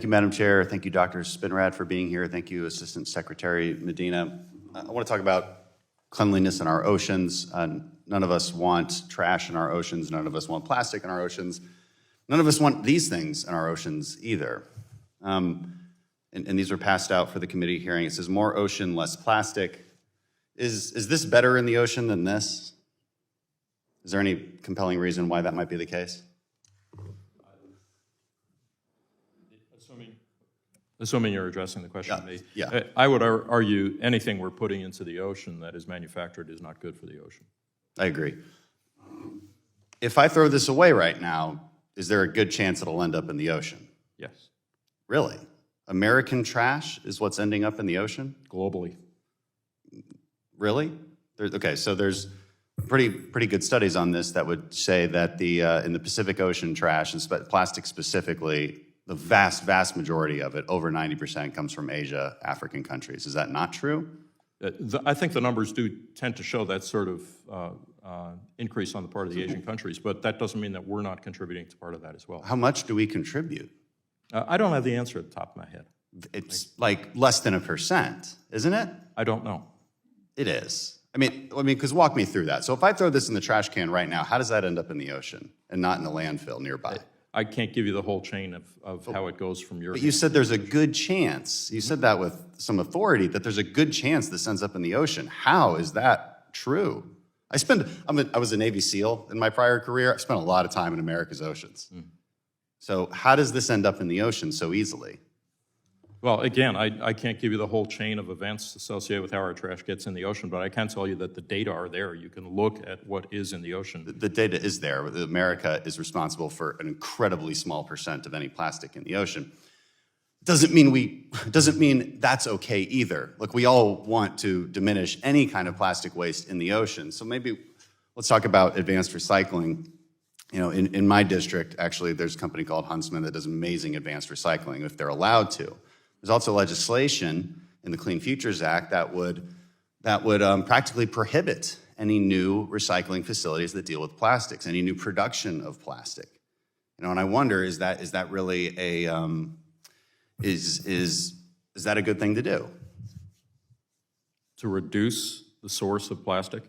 you, Madam Chair. Thank you, Dr. Spinrad, for being here. Thank you, Assistant Secretary Medina. I want to talk about cleanliness in our oceans. None of us want trash in our oceans. None of us want plastic in our oceans. None of us want these things in our oceans either. And these were passed out for the committee hearing. It says more ocean, less plastic. Is this better in the ocean than this? Is there any compelling reason why that might be the case? Assuming you're addressing the question to me, yeah. I would argue anything we're putting into the ocean that is manufactured is not good for the ocean. I agree. If I throw this away right now, is there a good chance it'll end up in the ocean? Yes. Really? American trash is what's ending up in the ocean? Globally. Really? Okay, so there's pretty good studies on this that would say that in the Pacific Ocean trash, and plastic specifically, the vast majority of it, over 90%, comes from Asia, African countries. Is that not true? I think the numbers do tend to show that sort of increase on the part of the Asian countries, but that doesn't mean that we're not contributing to part of that as well. How much do we contribute? I don't have the answer at the top of my head. It's like less than 1%, isn't it? I don't know. It is. I mean, because walk me through that. So if I throw this in the trash can right now, how does that end up in the ocean and not in the landfill nearby? I can't give you the whole chain of how it goes from your. But you said there's a good chance. You said that with some authority that there's a good chance this ends up in the ocean. How is that true? I was a Navy SEAL in my prior career. I spent a lot of time in America's oceans. So how does this end up in the ocean so easily? Well, again, I can't give you the whole chain of events associated with how our trash gets in the ocean, but I can tell you that the data are there. You can look at what is in the ocean. The data is there. America is responsible for an incredibly small percent of any plastic in the ocean. Doesn't mean that's okay either. Look, we all want to diminish any kind of plastic waste in the ocean. So maybe let's talk about advanced recycling. You know, in my district, actually, there's a company called Huntsman that does amazing advanced recycling if they're allowed to. There's also legislation in the Clean Futures Act that would practically prohibit any new recycling facilities that deal with plastics, any new production of plastic. You know, and I wonder, is that really is that a good thing to do? To reduce the source of plastic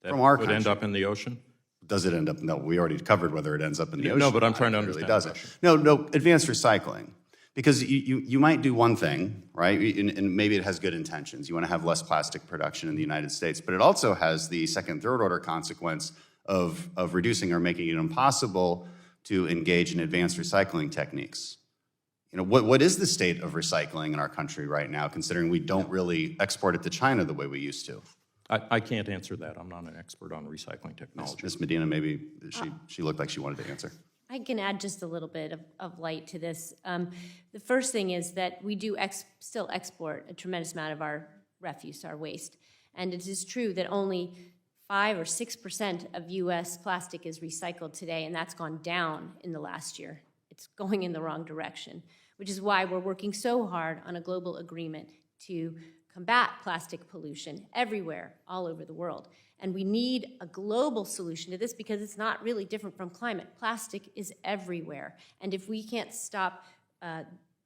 that would end up in the ocean? Does it end up? No, we already covered whether it ends up in the ocean. No, but I'm trying to understand. It really doesn't. No, advanced recycling. Because you might do one thing, right? And maybe it has good intentions. You want to have less plastic production in the United States, but it also has the second, third order consequence of reducing or making it impossible to engage in advanced recycling techniques. You know, what is the state of recycling in our country right now, considering we don't really export it to China the way we used to? I can't answer that. I'm not an expert on recycling technology. Ms. Medina, maybe she looked like she wanted to answer. I can add just a little bit of light to this. The first thing is that we do still export a tremendous amount of our refuse, our waste. And it is true that only 5 or 6% of U.S. plastic is recycled today, and that's gone down in the last year. It's going in the wrong direction, which is why we're working so hard on a global agreement to combat plastic pollution everywhere, all over the world. And we need a global solution to this because it's not really different from climate. Plastic is everywhere. And if we can't stop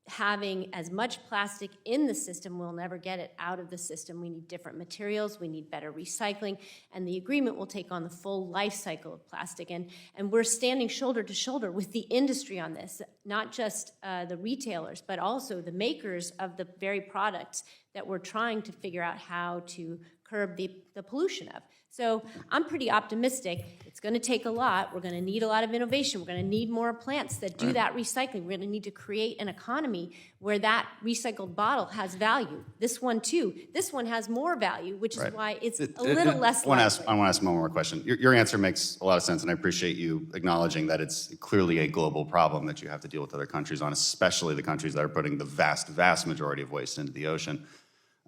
having as much plastic in the system, we'll never get it out of the system. We need different materials, we need better recycling, and the agreement will take on the full life cycle of plastic. And we're standing shoulder to shoulder with the industry on this, not just the retailers, but also the makers of the very products that we're trying to figure out how to curb the pollution of. So I'm pretty optimistic. It's going to take a lot. We're going to need a lot of innovation. We're going to need more plants that do that recycling. We're going to need to create an economy where that recycled bottle has value. This one, too. This one has more value, which is why it's a little less likely. I want to ask one more question. Your answer makes a lot of sense, and I appreciate you acknowledging that it's clearly a global problem that you have to deal with other countries on, especially the countries that are putting the vast majority of waste into the ocean.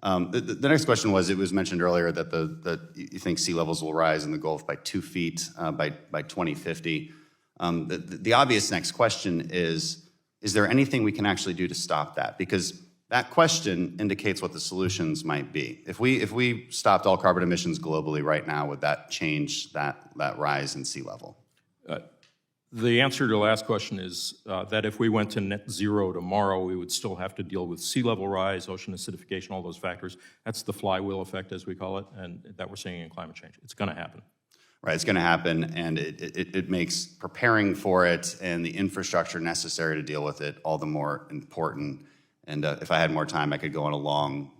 The next question was, it was mentioned earlier that you think sea levels will rise in the Gulf by 2 feet by 2050. The obvious next question is there anything we can actually do to stop that? Because that question indicates what the solutions might be. If we stopped all carbon emissions globally right now, would that change that rise in sea level? The answer to the last question is that if we went to net zero tomorrow, we would still have to deal with sea level rise, ocean acidification, all those factors. That's the flywheel effect, as we call it, and that we're seeing in climate change. It's going to happen. Right, it's going to happen, and it makes preparing for it and the infrastructure necessary to deal with it all the more important. And if I had more time, I could go on a long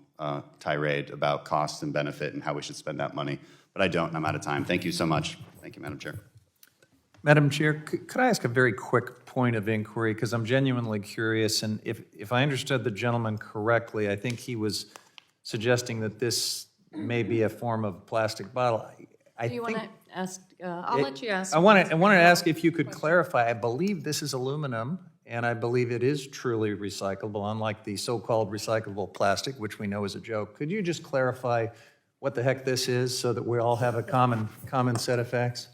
tirade about cost and benefit and how we should spend that money. But I don't, and I'm out of time. Thank you so much. Thank you, Madam Chair. Madam Chair, could I ask a very quick point of inquiry? Because I'm genuinely curious, and if I understood the gentleman correctly, I think he was suggesting that this may be a form of plastic bottle. Do you want to ask? I'll let you ask. I wanted to ask if you could clarify. I believe this is aluminum, and I believe it is truly recyclable, unlike the so-called recyclable plastic, which we know is a joke. Could you just clarify what the heck this is so that we all have a common set of facts?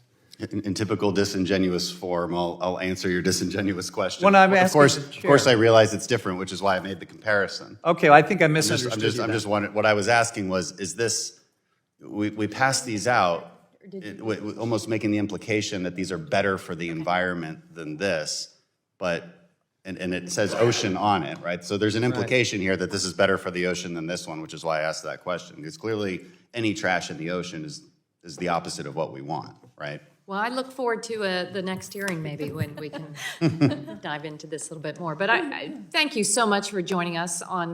In typical disingenuous form, I'll answer your disingenuous question. Well, I'm asking of course, I realize it's different, which is why I made the comparison. Okay, I think I misunderstood you. I'm just wondering, what I was asking was, is this, we passed these out, almost making the implication that these are better for the environment than this, but, and it says ocean on it, right? So there's an implication here that this is better for the ocean than this one, which is why I asked that question. Because clearly, any trash in the ocean is the opposite of what we want, right? Well, I look forward to the next hearing, maybe, when we can dive into this a little bit more. But I thank you so much for joining us on